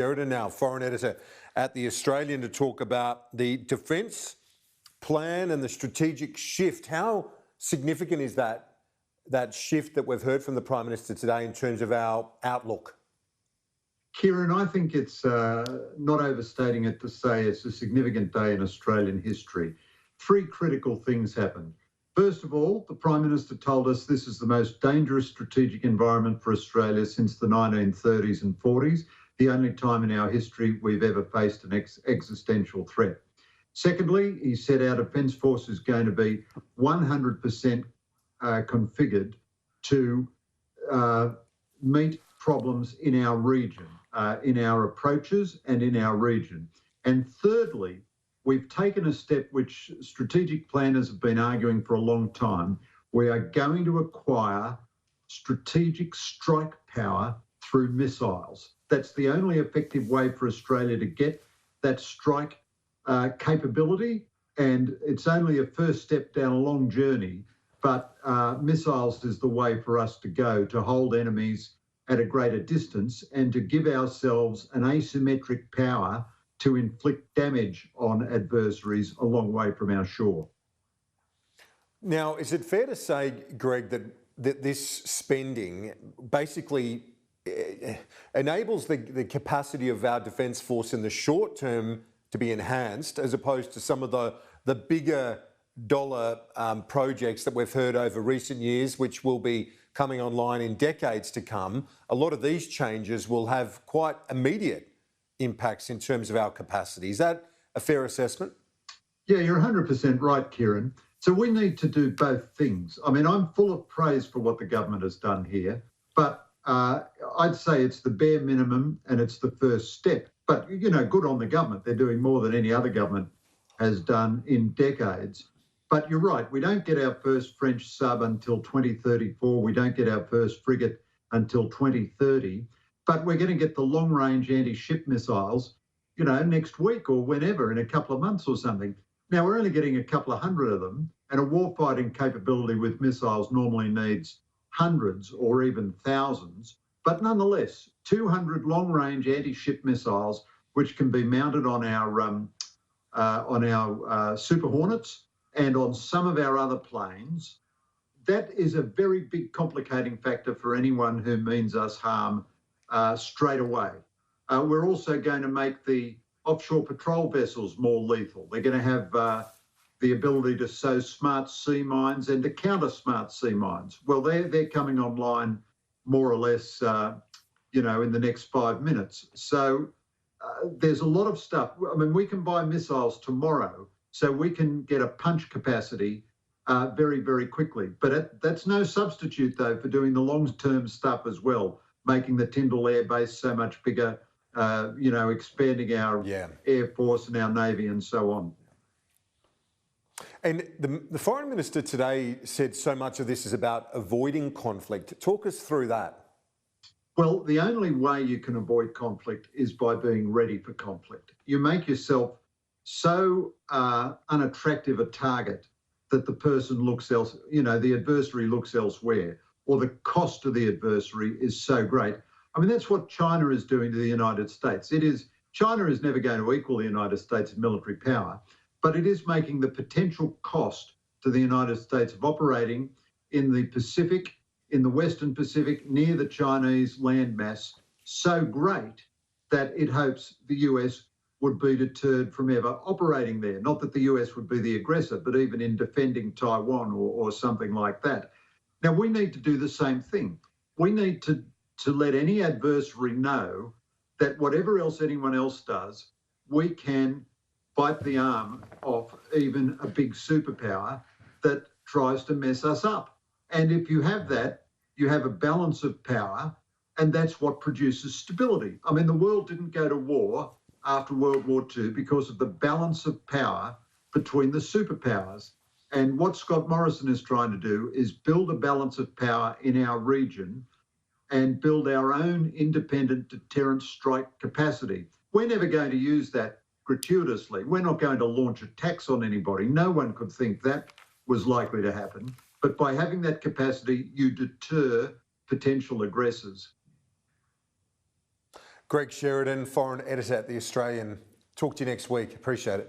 Sheridan now, foreign editor at The Australian, to talk about the defence plan and the strategic shift. How significant is that shift that we've heard from the Prime Minister today in terms of our outlook? Kieran, I think it's not overstating it to say it's a significant day in Australian history. Three critical things happened. First of all, the Prime Minister told us this is the most dangerous strategic environment for Australia since the 1930s and 40s, the only time in our history we've ever faced an existential threat. Secondly, he said our Defence Force is going to be 100% configured to meet problems in our region, in our approaches and in our region. And thirdly, we've taken a step which strategic planners have been arguing for a long time. We are going to acquire strategic strike power through missiles. That's the only effective way for Australia to get that strike capability, and it's only a first step down a long journey, but missiles is the way for us to go, to hold enemies at a greater distance and to give ourselves an asymmetric power to inflict damage on adversaries a long way from our shore. Now, is it fair to say, Greg, that this spending basically enables the capacity of our Defence Force in the short term to be enhanced, as opposed to some of the bigger dollar projects that we've heard over recent years, which will be coming online in decades to come? A lot of these changes will have quite immediate impacts in terms of our capacity. Is that a fair assessment? Yeah, you're 100% right, Kieran. So we need to do both things. I mean, I'm full of praise for what the government has done here, but I'd say it's the bare minimum and it's the first step. But, you know, good on the government. They're doing more than any other government has done in decades. But you're right, we don't get our first French sub until 2034. We don't get our first frigate until 2030. But we're going to get the long-range anti-ship missiles, you know, next week or whenever, in a couple of months or something. Now, we're only getting a couple of hundred of them, and a warfighting capability with missiles normally needs hundreds or even thousands. But nonetheless, 200 long-range anti-ship missiles, which can be mounted on our Super Hornets and on some of our other planes, that is a very big complicating factor for anyone who means us harm straight away. We're also going to make the offshore patrol vessels more lethal. They're going to have the ability to sow smart sea mines and to counter smart sea mines. Well, they're coming online more or less, you know, in the next 5 minutes. So there's a lot of stuff. I mean, we can buy missiles tomorrow, so we can get a punch capacity very, very quickly. But that's no substitute, though, for doing the long-term stuff as well, making the Tyndall Air Base so much bigger, you know, expanding our Air Force and our Navy and so on. And the Foreign Minister today said so much of this is about avoiding conflict. Talk us through that. Well, the only way you can avoid conflict is by being ready for conflict. You make yourself so unattractive a target that the person looks else, you know, the adversary looks elsewhere, or the cost of the adversary is so great. I mean, that's what China is doing to the United States. China is never going to equal the United States in military power, but it is making the potential cost to the United States of operating in the Pacific, in the Western Pacific, near the Chinese landmass, so great that it hopes the US would be deterred from ever operating there. Not that the US would be the aggressor, but even in defending Taiwan or something like that. Now, we need to do the same thing. We need to let any adversary know that whatever else anyone else does, we can bite the arm off even a big superpower that tries to mess us up. And if you have that, you have a balance of power, and that's what produces stability. I mean, the world didn't go to war after World War II because of the balance of power between the superpowers. And what Scott Morrison is trying to do is build a balance of power in our region and build our own independent deterrent strike capacity. We're never going to use that gratuitously. We're not going to launch attacks on anybody. No one could think that was likely to happen. But by having that capacity, you deter potential aggressors. Greg Sheridan, foreign editor at The Australian. Talk to you next week. Appreciate it.